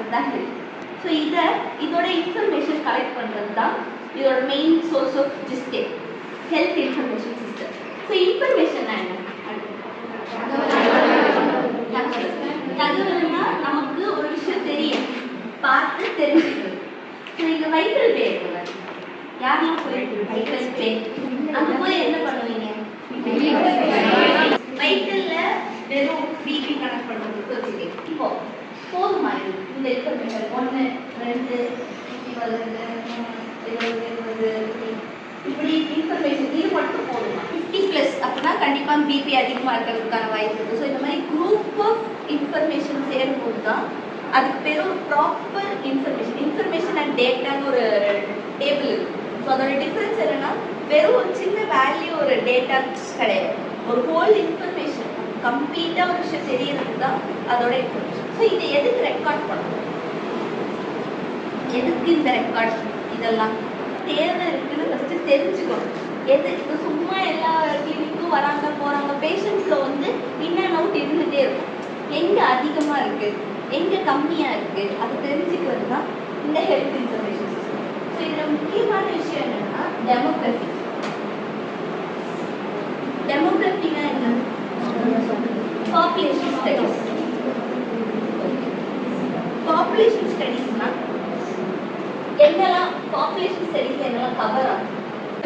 பண்ணுறது தான் health. So இதோட இன்ஃபர்மேஷன் கலெக்ட் பண்ணுறது தான் இதோட மெயின் சோர்ஸ் ஆஃப் ஜிஸ்டே health information system. So information என்ன? தகவல்னா நமக்கு ஒரு விஷயம் தெரியும், பார்த்து தெரிஞ்சுக்கிறது. ஸோ இங்கே வைட்டல் பே இருக்குல்ல, யாரெல்லாம் போயிட்டு வைட்டல் பே அங்கே போய் என்ன பண்ணுவீங்க? வைட்டல்ல வெறும் பிபி கனெக்ட் பண்ணுறதுக்கு வச்சுக்கேன். இப்போ போதுமா இது இந்த இன்ஃபர்மேஷன்? 1 2 20 இப்படி இன்ஃபர்மேஷன் இது மட்டும் போதுமா? 50+ அப்படின்னா கண்டிப்பாக பிபி அதிகமாக இருக்கிறதுக்கான வாய்ப்பு இருக்குது. ஸோ இந்த மாதிரி குரூப் ஆஃப் இன்ஃபர்மேஷன் சேரும்போது தான் அதுக்கு பேரும் ப்ராப்பர் இன்ஃபர்மேஷன் அண்ட் டேட்டான்னு ஒரு டேபிள் இருக்குது. ஸோ அதோட டிஃப்ரென்ஸ் என்னன்னா வெறும் ஒரு சின்ன வேல்யூ ஒரு டேட்டா கிடையாது, ஒரு ஹோல் இன்ஃபர்மேஷன் கம்ப்ளீட்டாக ஒரு விஷயம் தெரியறது தான் அதோட இன்ஃபர்மேஷன். ஸோ இதை எதுக்கு ரெக்கார்ட் பண்ணணும்? எதுக்கு இந்த ரெக்கார்ட்? இதெல்லாம் தேவை இருக்குன்னு ஃபஸ்ட்டு தெரிஞ்சுக்கணும். எது இப்போ சும்மா எல்லா கிளினிக்கும் வராங்க போகிறாங்க, பேஷண்ட்ஸில் வந்து இன் அண்ட் அவுட் இருந்துகிட்டே இருக்கும். எங்கே அதிகமாக இருக்குது, எங்கே கம்மியாக இருக்குது, அது தெரிஞ்சுக்கிறது தான் இந்த ஹெல்த் இன்ஃபர்மேஷன் சிஸ்டம். ஸோ இதில் முக்கியமான விஷயம் என்னென்னா டெமோகிராஃபி. டெமோகிராஃபினா என்ன? Population studies. பாப்புலேஷன் ஸ்டடீஸ்னா என்னெல்லாம் பாப்புலேஷன் ஸ்டடீஸ் என்னெல்லாம் கவர் ஆகும்?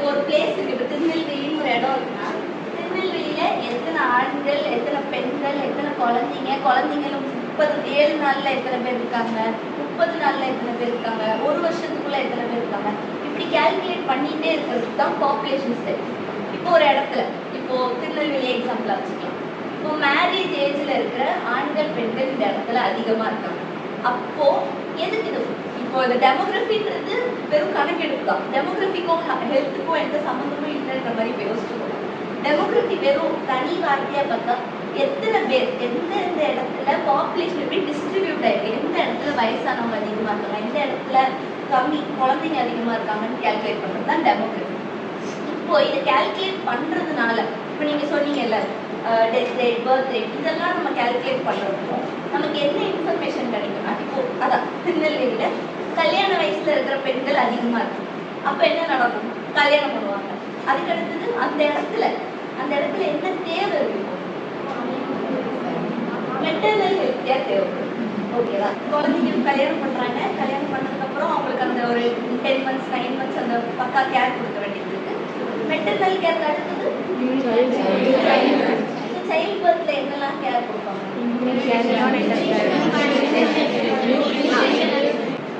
ஒரு பிளேஸ் இருக்கு, இப்போ திருநெல்வேலின்னு ஒரு இடம் இருக்குன்னா திருநெல்வேலியில எத்தனை ஆண்கள், எத்தனை பெண்கள், எத்தனை குழந்தைங்கள 37 நாள்ல எத்தனை பேர் இருக்காங்க, 30 நாள்ல எத்தனை பேர் இருக்காங்க, ஒரு வருஷத்துக்குள்ள எத்தனை பேர் இருக்காங்க, இப்படி கால்குலேட் பண்ணிட்டே இருக்கிறதுக்கு தான் பாப்புலேஷன் ஸ்டடி. இப்போ ஒரு இடத்துல, இப்போ திருநெல்வேலி எக்ஸாம்பிளா வச்சுக்கலாம். இப்போ மேரேஜ் ஏஜ்ல இருக்கிற ஆண்கள் பெண்கள் இந்த இடத்துல அதிகமா இருக்காங்க. அப்போ எதுக்கு இது? இப்போ இந்த டெமோகிராஃபின்றது வெறும் கணக்கெடுப்பு தான். டெமோகிராஃபிக்கும் ஹெல்த்துக்கும் எந்த சம்மந்தமும் இல்லைன்ற மாதிரி யோசிச்சுக்கணும். டெமோகிராஃபி வெறும் தனி வார்த்தையா பார்த்தா எத்தனை பேர் எந்தெந்த இடத்துல பாப்புலேஷன் எப்படி டிஸ்ட்ரிபியூட் ஆயிருக்கு, எந்த இடத்துல வயசானவங்க அதிகமாக இருக்காங்க, எந்த இடத்துல கம்மி குழந்தைங்க அதிகமாக இருக்காங்கன்னு கேல்குலேட் பண்ணுறது தான் டெமோகிராஃபி. இப்போ இதை கேல்குலேட் பண்ணுறதுனால இப்போ நீங்கள் சொன்னீங்கல்ல டெத் ரேட், பர்த் ரேட், இதெல்லாம் நம்ம கேல்குலேட் பண்ணுறப்போ நமக்கு என்ன இன்ஃபர்மேஷன் கிடைக்கும்னா, இப்போ அதான் திருநெல்வேலியில் கல்யாண வயசில் இருக்கிற பெண்கள் அதிகமாக இருக்கும். அப்போ என்ன நடக்கும்? கல்யாணம் பண்ணுவாங்க. அதுக்கடுத்தது அந்த இடத்துல என்ன தேவை இருக்கும்? மெட்டர்னல் ஹெல்த் கேர் தேவைப்படும். ஓகேவா? குழந்தைங்க கல்யாணம் பண்ணுறாங்க, கல்யாணம் பண்ணதுக்கப்புறம் அவங்களுக்கு அந்த ஒரு 10 months 9 months அந்த பக்கா கேர் கொடுக்க வேண்டியது இருக்கு. மெட்டர்னல் கேர் அடுத்தது சைல்ட் பர்த்ல என்னெல்லாம் கேர் கொடுப்பாங்க?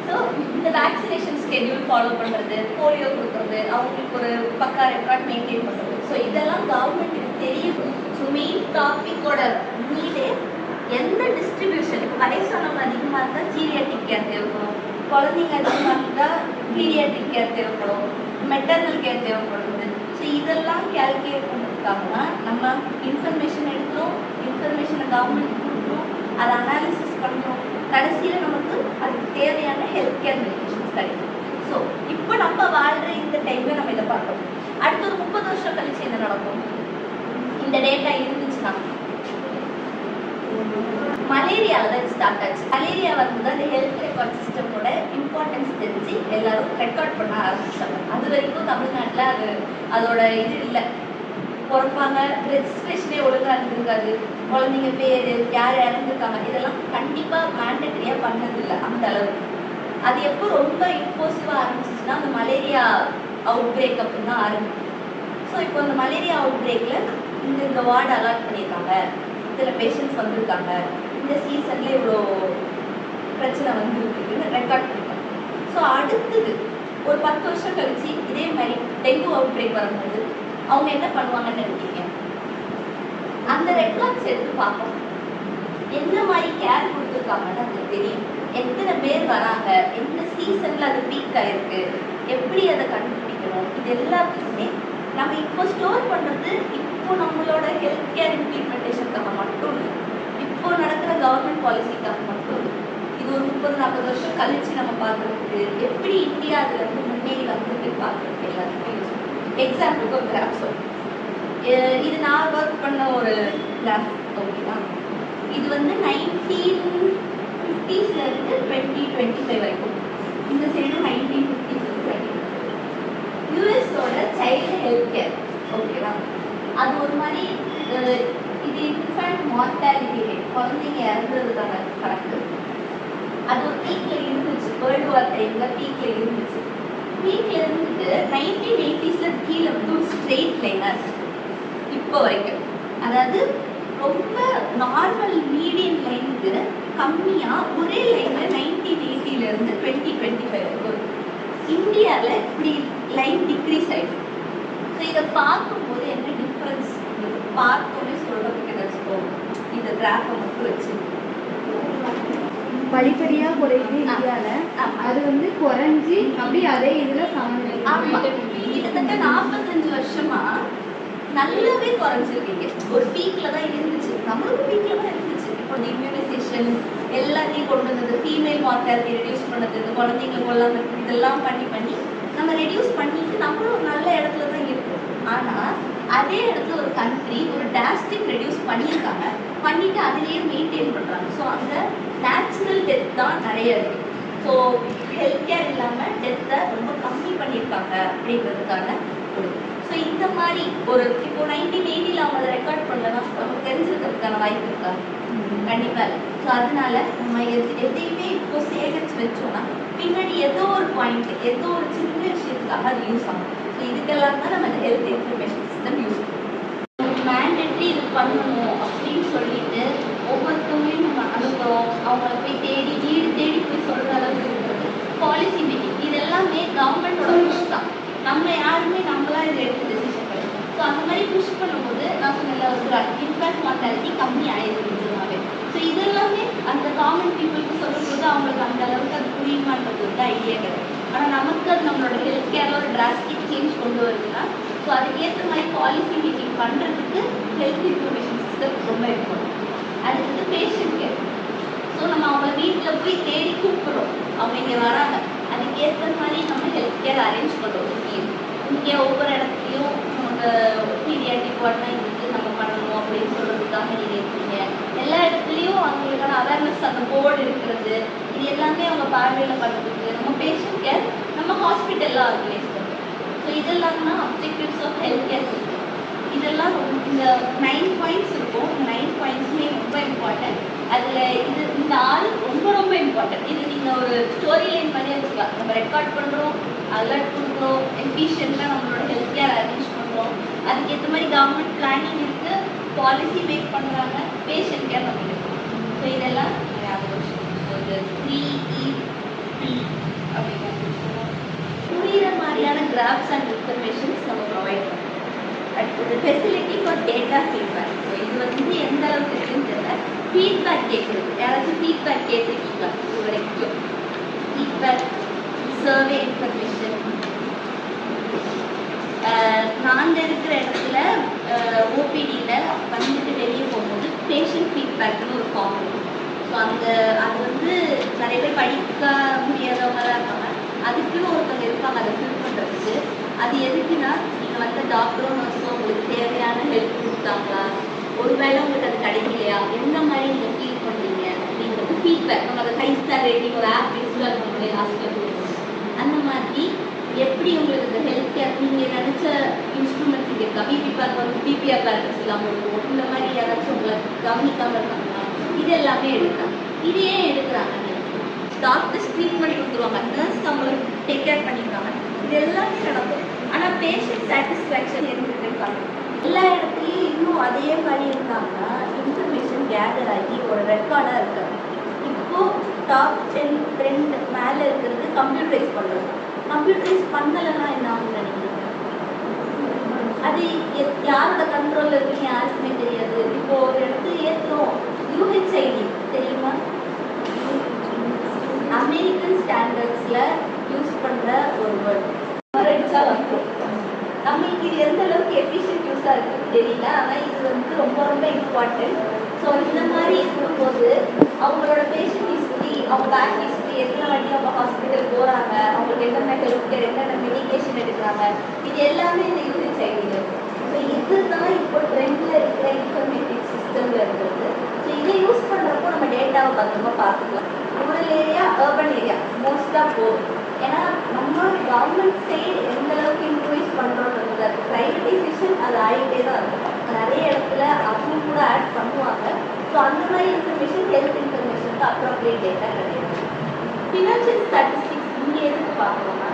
ஸோ இந்த வேக்சினேஷன் ஸ்கெடியூல் ஃபாலோ பண்ணுறது, போலியோ கொடுக்குறது, அவங்களுக்கு ஒரு பக்கா ரெக்கார்ட் மெயின்டைன் பண்ணுறது. ஸோ இதெல்லாம் கவர்மெண்ட்டுக்கு தெரியும். ஸோ மெயின் டாப்பிக்கோட நீடே எந்த டிஸ்ட்ரிபியூஷன், வயசானவங்க அதிகமாக இருந்தால் ஜீரியாட்ரிக் கேர் தேவைப்படும், குழந்தைங்க அதிகமாக இருந்தால் பீரியாட்ரிக் கேர் தேவைப்படும், மெட்டர்னல் கேர் தேவைப்படுது. ஸோ இதெல்லாம் கேல்குலேட் பண்ணுறதுக்காக தான் நம்ம இன்ஃபர்மேஷன் எடுக்கிறோம், இன்ஃபர்மேஷனை கவர்மெண்ட் கொடுக்குறோம், அதை அனாலிசிஸ் பண்ணுறோம், கடைசியில் நமக்கு அதுக்கு தேவையான ஹெல்த் கேர் மெடிக்கேஷன்ஸ் கிடைக்கும். ஸோ இப்போ நம்ம வாழ்கிற இந்த டைமில் நம்ம இதை பார்க்கணும். அடுத்த ஒரு 30 வருஷம் கழிச்சு என்ன நடக்கும்? இந்த டேட்டா இருந்துச்சுன்னா மலேரியாவில் தான் ஸ்டார்ட் ஆச்சு. மலேரியா வந்து தான் இந்த ஹெல்த் ரெக்கார்ட் சிஸ்டமோட இம்பார்ட்டன்ஸ் தெரிஞ்சு எல்லாரும் ரெக்கார்ட் பண்ண ஆரம்பிச்சாங்க. அது வரைக்கும் தமிழ்நாட்டில் அதோட இது இல்லை. பிறப்பாங்க, ரெஜிஸ்ட்ரேஷனே ஒழுங்காக இருந்திருக்காது, குழந்தைங்க பேர் யார் இறந்துருக்காங்க இதெல்லாம் கண்டிப்பாக மேண்டட்டரியாக பண்ணதில்லை அந்த அளவுக்கு. அது எப்போ ரொம்ப இம்போசிவாக ஆரம்பிச்சிச்சுன்னா அந்த மலேரியா அவுட் பிரேக் அப்படின்னு தான் ஆரம்பிக்கும். ஸோ இப்போ இந்த மலேரியா அவுட் பிரேக்கில் இந்த வார்டு அலாட் பண்ணியிருக்காங்க, இதில் பேஷண்ட்ஸ் வந்திருக்காங்க, இந்த சீசனில் இவ்வளோ பிரச்சனை வந்துருக்குன்னு ரெக்கார்ட் பண்ணிருக்காங்க. ஸோ அடுத்தது ஒரு 10 வருஷம் கழிச்சு இதே மாதிரி டெங்கு அவுட் பிரேக் வரும்போது அவங்க என்ன பண்ணுவாங்கன்னு நினைக்கிறீங்க? அந்த ரெக்கார்ட்ஸ் எடுத்து பார்ப்போம், என்ன மாதிரி கேர் கொடுத்துருக்காங்கன்னு அதுக்கு தெரியும். எத்தனை பேர் வராங்க, எந்த சீசனில் அது பீக் ஆகிருக்கு, எப்படி அதை கண்டுபிடிக்கணும், இது எல்லாத்துக்குமே நம்ம இப்போ ஸ்டோர் பண்ணுறது இப்போ நம்மளோட ஹெல்த் கேர் இம்ப்ளிமெண்டேஷனுக்காக மட்டும் இல்லை, இப்போ நடக்கிற கவர்மெண்ட் பாலிசிக்காக மட்டும் இல்லை. இது ஒரு 30-40 வருஷம் கழிச்சு நம்ம பார்க்குறதுக்கு எப்படி இந்தியா அதுலேருந்து முன்னேறி வந்துட்டு பார்க்குறதுக்கு எல்லாத்துக்குமே யூஸ். எக்ஸாம்பிளுக்கு ஒரு கிராஃப் சொல்லுங்கள். இது நான் ஒர்க் பண்ண ஒரு கிராஃப். ஓகேவா? இது வந்து 1950s 2025 வரைக்கும். இந்த சைடு 1956 வரைக்கும். யூஎஸோட சைல்டு ஹெல்த் கேர் ஓகேவா, அது ஒரு மாதிரி இது இன்ஃபேண்ட் மார்டாலிட்டி ரேட், குழந்தைங்க இறந்ததுக்கான கணக்கு. அது ஒரு பீக்கில் இருந்துச்சு, வேர்ல்டு வார் டைமில் பீக்கில் இருந்துச்சு. பீக்கில் இருந்துட்டு 1980s கீழே வந்து ஒரு ஸ்ட்ரெயிட் லைனாக இப்போ வரைக்கும். அதாவது ரொம்ப நார்மல் மீடியம் லைனுக்கு கம்மியாக ஒரே லைனில் 1980 2025 வரைக்கும். இந்தியாவில் இப்படி லைன் டிக்ரீஸ் ஆகிடும். ஸோ இதை பார்க்கும்போது என்ன டிஃப்ரென்ஸ் பார்த்தோன்னே சொல்கிறதுக்கு ஏதாச்சும் இந்த கிராஃபை மட்டும் வச்சு படிப்படியாக குறையுது இந்தியாவில். அது வந்து குறைஞ்சி அப்படி அதே இதில் சாமி. ஆமாம், கிட்டத்தட்ட 45 வருஷமா நல்லாவே குறைஞ்சிருக்கீங்க. ஒரு பீக்கில் தான் இருந்துச்சு, நம்மளுக்கும் பீக்கில் தான் இருந்துச்சு. இப்போ இந்த இம்யூனைசேஷன் எல்லாத்தையும் கொண்டு வந்தது, ஃபீமேல் மார்டாலிட்டி ரெடியூஸ் பண்ணது, இந்த குழந்தைங்களை கொள்ளாமல் இதெல்லாம் பண்ணி நம்ம ரெடியூஸ் பண்ணிட்டு நம்மளும் ஒரு நல்ல இடத்துல தான் இருக்கும். ஆனால் அதே இடத்துல ஒரு கண்ட்ரி ஒரு டிராஸ்டிக் ரெடியூஸ் பண்ணியிருக்காங்க, பண்ணிட்டு அதிலேயே மெயின்டைன் பண்ணுறாங்க. ஸோ அங்கே நேச்சுரல் டெத் தான் நிறைய இருக்குது. ஸோ ஹெல்த் கேர் இல்லாமல் டெத்தை ரொம்ப கம்மி பண்ணியிருக்காங்க அப்படிங்கிறதுக்கான ஒரு. ஸோ இந்த மாதிரி ஒரு இப்போ 1980 அவங்க அதை ரெக்கார்ட் பண்ணலன்னா நமக்கு தெரிஞ்சிருக்கிறதுக்கான வாய்ப்பு இருக்கா? கண்டிப்பாக இல்லை. ஸோ அதனால நம்ம எதையுமே இப்போ சேகரித்து வச்சோம்னா பின்னாடி ஏதோ ஒரு பாயிண்ட், ஏதோ ஒரு சின்ன விஷயத்துக்காக அது யூஸ் ஆகும். ஸோ இதுக்கெல்லாம் தான் நம்ம அந்த ஹெல்த் இன்ஃபர்மேஷன் சிஸ்டம் யூஸ் பண்ணுவோம். மேண்டட்ரி இது பண்ணணும் அப்படின்னு சொல்லிட்டு ஒவ்வொருத்தவங்களையும் நம்ம அனுப்புகிறோம், அவங்கள போய் தேடி வீடு தேடி போய் சொல்கிற அளவுக்கு இருக்கிறது பாலிசி மேக்கிங். இது எல்லாமே கவர்மெண்ட்டோட புஷ் தான். நம்ம யாருமே நம்மளாம் இதை எடுத்து டெசிஷன் பண்ணுவோம். ஸோ அந்த மாதிரி புஷ் பண்ணும்போது நான் சொன்ன இன்ஃபேக்ட் மார்டாலிட்டி கம்மி ஆயிடுச்சுனாவே. ஸோ இதெல்லாமே அந்த காமன் பீப்புளுக்கு சொல்லும்போது அவங்களுக்கு அந்த அளவுக்கு அது புரியுமான்றது வந்து ஐடியா கிடையாது. ஆனால் நமக்கு அது நம்மளோட ஹெல்த் கேரில் ஒரு டிராஸ்டிக் சேஞ்ச் கொண்டு வருதுன்னா ஸோ அதுக்கேற்ற மாதிரி பாலிசி மேக்கிங் பண்ணுறதுக்கு ஹெல்த் இன்ஃபர்மேஷன் சிஸ்டம் ரொம்ப இம்பார்ட்டன்ட். அடுத்தது பேஷண்ட் கேர். ஸோ நம்ம அவங்க வீட்டில் போய் தேடி கூப்பிட்றோம், அவங்க இங்கே வராங்க, அதுக்கேற்ற மாதிரி நம்ம ஹெல்த் கேர் அரேஞ்ச் பண்ணுறோம். இங்கே ஒவ்வொரு இடத்துலையும் நமக்கு பீடியாட்ரிக் வார்ட்னா இதுக்கு நம்ம பண்ணணும் அப்படின்னு சொல்கிறதுக்காக நீங்கள் இருக்கீங்க. எல்லா இடத்துலையும் அவங்களுக்கான அவேர்னஸ் அந்த போர்டு இருக்கிறது, இது எல்லாமே அவங்க பார்வையில் பண்ணுறதுக்கு நம்ம பேஷண்ட் கேர் நம்ம ஹாஸ்பிட்டலில் ஆர்கனைஸ் பண்ணுறோம். ஸோ இதெல்லாம் தான் objectives of health care system. இதெல்லாம் இந்த 9 பாயிண்ட்ஸ் இருக்கும். இந்த 9 பாயிண்ட்ஸுமே ரொம்ப இம்பார்ட்டன்ட். அதில் இந்த 6 ரொம்ப இம்பார்ட்டன்ட். இது நீங்கள் ஒரு ஸ்டோரி லைன் மாதிரி வச்சுக்கலாம். நம்ம ரெக்கார்ட் பண்ணுறோம், அலர்ட் பண்ணுறோம், எஃபிஷியண்ட்டாக நம்மளோட ஹெல்த் கேர் அரேஞ்ச் பண்ணுறோம், அதுக்கேற்ற மாதிரி கவர்மெண்ட் பிளானிங் இருக்குது, பாலிசி மேக் பண்ணுறாங்க, பேஷண்ட் கேர் நம்ம இருக்கும். ஸோ இதெல்லாம் ஞாபகம் வச்சுக்கணும். ஸோ இது 3EP அப்படிங்கிற புரிகிற மாதிரியான கிராஃப்ஸ் அண்ட் இன்ஃபர்மேஷன்ஸ் நம்ம ப்ரொவைட் பண்ணுறோம். அடுத்தது facility for data feedback. So இது வந்து எந்த அளவுக்கு இருக்குன்னு தெரியல. ஃபீட்பேக் கேட்குறது, யாராச்சும் ஃபீட்பேக் கேட்டிருக்கீங்களா இது வரைக்கும்? Feedback, survey information. நாங்கள் இருக்கிற இடத்துல ஓபிடியில் வந்துட்டு வெளியே போகும்போது பேஷண்ட் ஃபீட்பேக்னு ஒரு ஃபார்ம் இருக்கும். ஸோ அது வந்து நிறைய பேர் படிக்க முடியாதவங்க தான் இருப்பாங்க, அதுக்குன்னு ஒருத்தவங்க இருப்பாங்க அதை ஃபில் பண்ணுறதுக்கு. அது எதுக்குன்னா நீங்கள் வந்து டாக்டரோ நர்ஸோ உங்களுக்கு தேவையான ஹெல்ப் கொடுத்தாங்களா, ஒருவேளை உங்களுக்கு அது கிடைக்கலையா, எந்த மாதிரி நீங்கள் ஃபீல் பண்ணுறீங்க அப்படிங்கிறது ஃபீட்பேக். நம்ம அதை 5 ஸ்டார் ரேட்டிங் ஒரு ஆப் இன்ஸ்டால் பண்ணி லாஸ்ட்டில் கொடுக்கணும். அந்த மாதிரி எப்படி உங்களுக்கு இந்த ஹெல்த் கேர் நீங்கள் நினச்ச இன்ஸ்ட்ருமெண்ட்ஸ் இங்கே இருக்கா, பிபிஆர் வந்து பிபிஆர் பேரண்ட்ஸ் இல்லாமல் இருக்கும், இந்த மாதிரி யாராச்சும் உங்களை கவனிக்காமல் இருக்காங்களா, இது எல்லாமே எடுக்கிறாங்க. இது ஏன் எடுக்கிறாங்க? டாக்டர்ஸ் ட்ரீட்மெண்ட் கொடுத்துருவாங்க, நர்ஸ் அவங்களுக்கு டேக் கேர் பண்ணிக்கிறாங்க, இது எல்லாமே நடக்கும். ஆனால் பேஷண்ட் சாட்டிஸ்ஃபேக்ஷன் இருந்துருக்காங்க. எல்லா இடத்துலையும் இன்னும் அதே மாதிரி இருந்தாங்கன்னா இன்ஃபர்மேஷன் கேதர் ஆகி ஒரு ரெக்கார்டாக இருக்காது. இப்போது டாப் 10 ட்ரெண்ட் மேலே இருக்கிறது கம்ப்யூட்டரைஸ் பண்ணுறது. கம்ப்யூட்டரைஸ் பண்ணலைன்னா என்ன ஆகும்னு நினைக்கிறீங்க? அது யாரோட கண்ட்ரோலில் இருக்குன்னு யாருக்குமே தெரியாது. இப்போது ஒரு இடத்துல ஏற்றுறோம், யூஹெச்ஐடி தெரியுமா? அமெரிக்கன் ஸ்டாண்டர்ட்ஸில் யூஸ் பண்ணுற ஒரு வேர்ட் நம்மளுக்கு இது எந்த அளவுக்கு எஃபிஷியன்ட் யூஸாக இருக்குன்னு தெரியல, ஆனால் இது வந்து ரொம்ப இம்பார்ட்டன்ட். ஸோ இந்த மாதிரி இருக்கும்போது அவங்களோட பேஷண்ட் ஹிஸ்ட்ரி, அவங்க பேக் ஹிஸ்ட்ரி, எத்தனை வாட்டி அவங்க ஹாஸ்பிட்டல் போகிறாங்க, அவங்களுக்கு என்னென்ன ஹெல்த் கேர், என்னென்ன மெடிக்கேஷன் எடுக்கிறாங்க, இது எல்லாமே இந்த யூஹெச்ஐடியில் இருக்குது. ஸோ இதுதான் இப்போ ட்ரெண்டில் இருக்கிற இன்ஃபர்மேட்டிவ் சிஸ்டமில் இருக்கிறது. ஸோ இதை யூஸ் பண்ணுறப்போ நம்ம டேட்டாவை பத்திரமா பார்த்துக்கலாம். ரூரல் ஏரியா, போதும். ஏன்னா நம்ம கவர்மெண்ட் சைடு எந்த அளவுக்கு இம்ப்ரூவைஸ் பண்ணுறோன்றது அது ப்ரைவேட்டைசேஷன் அது ஆகிட்டே தான் இருக்கும். நிறைய இடத்துல அவங்க கூட ஆட் பண்ணுவாங்க. ஸோ அந்த மாதிரி இன்ஃபர்மேஷன் ஹெல்த் இன்ஃபர்மேஷனுக்கு அப்ரோப்ரியேட் டேட்டா கிடையாது. ஃபினான்ஷியல் ஸ்டாட்டிஸ்டிக்ஸ் இங்கே எதுக்கு பார்க்கணும்னா,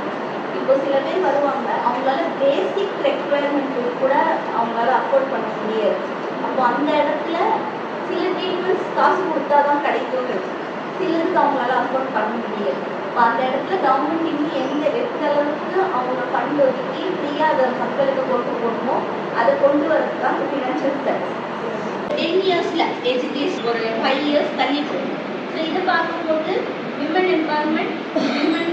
இப்போ சில பேர் வருவாங்க, அவங்களால பேசிக் ரெக்குவயர்மெண்ட்டுக்கு கூட அவங்களால அஃபோர்ட் பண்ண முடியாது. அப்போ அந்த இடத்துல சில ட்ரீட்மெண்ட்ஸ் காசு கொடுத்தா தான் கிடைக்கும்னு இருக்கு, சிலருக்கு அவங்களால அஃபோர்ட் பண்ண முடியாது. இப்போ அந்த இடத்துல கவர்மெண்ட் இன்னும் எந்த அளவுக்கு அவங்க ஃபண்ட் ஒதுக்கி ஃப்ரீயாக அதை மக்களுக்கு கொண்டு போகணுமோ அதை கொண்டு வரது தான் ஃபினான்ஷியல் ஸ்டாட்டிஸ்டிக்ஸ். 10 இயர்ஸில் எஜுகேஷன் ஒரு 5 இயர்ஸ் தள்ளி போகும். ஸோ இதை பார்க்கும்போது விமன் எம்பவர்மெண்ட், விமன்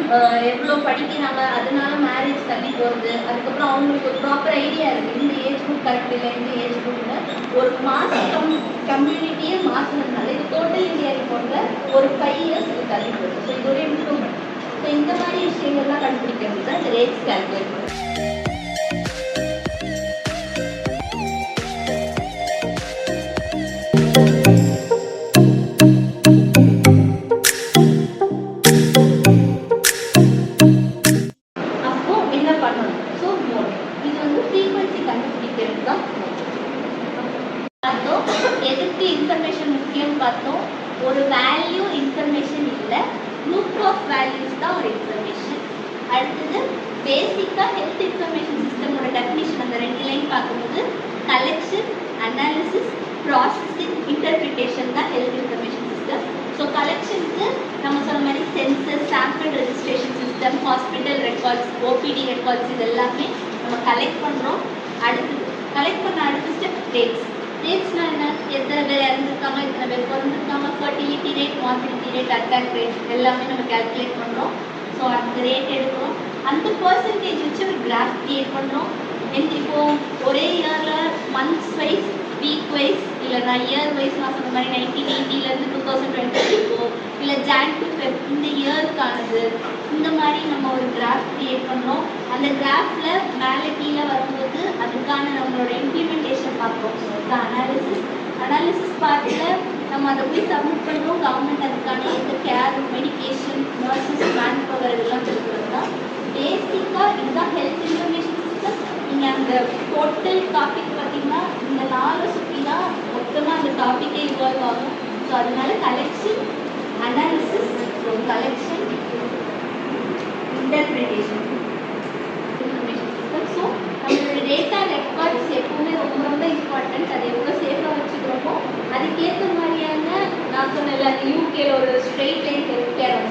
எவ்வளோ படிக்கிறாங்க, அதனால மேரேஜ் தள்ளி போகிறது, அதுக்கப்புறம் அவங்களுக்கு ஒரு ப்ராப்பர் ஐடியா இருக்குது இந்த ஏஜ் குரூப் கரெக்ட் இல்லை, இந்த ஏஜ் குரூப்னு ஒரு மாஸ் கம்யூனிட்டியே மாற்றினதுனால இது டோட்டல் இந்தியா ரிப்போர்ட்டில் ஒரு 5 இயர்ஸ் இது தள்ளி போகுது. ஸோ இது ஒரு இம்ப்ரூவ்மெண்ட். ஸோ இந்த மாதிரி விஷயங்கள்லாம் கண்டுபிடிக்கிறது தான் இந்த ரேட்ஸ் கால்குலேட் பண்ணுறது. எதுக்கு இன்ஃபர்மேஷன் முக்கியம் பார்த்தோம். ஒரு வேல்யூ இன்ஃபர்மேஷன் இல்லை, குரூப் ஆஃப் வேல்யூஸ் தான் ஒரு இன்ஃபர்மேஷன். அடுத்தது பேசிக்காக ஹெல்த் இன்ஃபர்மேஷன் சிஸ்டமோட டெஃபினிஷன் அந்த 2 லைன் பார்க்கும்போது கலெக்ஷன், அனாலிசிஸ், ப்ராசஸிங், இன்டர்பிரிட்டேஷன் தான் ஹெல்த் இன்ஃபர்மேஷன் சிஸ்டம். ஸோ கலெக்ஷனுக்கு நம்ம சொன்ன மாதிரி census, sample registration system, hospital records, OPD records இது எல்லாமே நம்ம கலெக்ட் பண்ணுறோம். அடுத்தது கலெக்ட் பண்ண அடுத்த ஸ்டெப் டேட்ஸ். டேட்ஸ்னால் என்ன, எத்தனை பேர் இறந்துருக்காங்க, எத்தனை பேர் பிறந்திருக்காங்க, fertility rate, morbidity rate, attack rate எல்லாமே நம்ம கால்குலேட் பண்ணுறோம். ஸோ அந்த ரேட் எடுக்கிறோம், அந்த பர்சன்டேஜ் வச்சு ஒரு கிராஃப் கிரியேட் பண்ணுறோம். இப்போ ஒரே இயரில் மந்த்ஸ் வைஸ், வீக் வைஸ், இல்லைனா இயர் வைஸ் நான் சொன்ன மாதிரி 1980 2020 இல்லை Jan to Feb இந்த இயருக்கானது, இந்த மாதிரி நம்ம ஒரு கிராஃப் கிரியேட் பண்ணுறோம். அந்த கிராஃபில் மேலே கீழே வரும்போது அதுக்கான நம்மளோட இம்ப்ளிமெண்டேஷன் பார்ப்போம். ஸோ அனாலிசிஸ் பார்ட்டில் நம்ம அதை போய் சப்மிட் பண்ணுறோம். கவர்மெண்ட் அதுக்கான எந்த care, medication, nurses, man power இதெல்லாம் கொடுக்குறது தான் பேசிக்காக. இதுதான் ஹெல்த் இன்ஃபர்மேஷன் சிஸ்டம். நீங்கள் அந்த டோட்டல் டாபிக் பார்த்தீங்கன்னா இந்த 4 சுற்றி தான் மொத்தமாக அந்த டாப்பிக்கே இன்வால்வ் ஆகும். ஸோ அதனால collection, analysis, collection, interpretation information system. So நம்மளோட டேட்டா ரெக்கார்ட்ஸ் எப்பவுமே ரொம்ப ரொம்ப இம்பார்ட்டன்ட். அதை எவ்வளோ சேஃபாக வச்சுக்கிறோமோ அதுக்கேற்ற மாதிரியான நான் சொன்னல அந்த யூகேல ஒரு ஸ்ட்ரெயிட் லைன் ஹெல்த் கேர்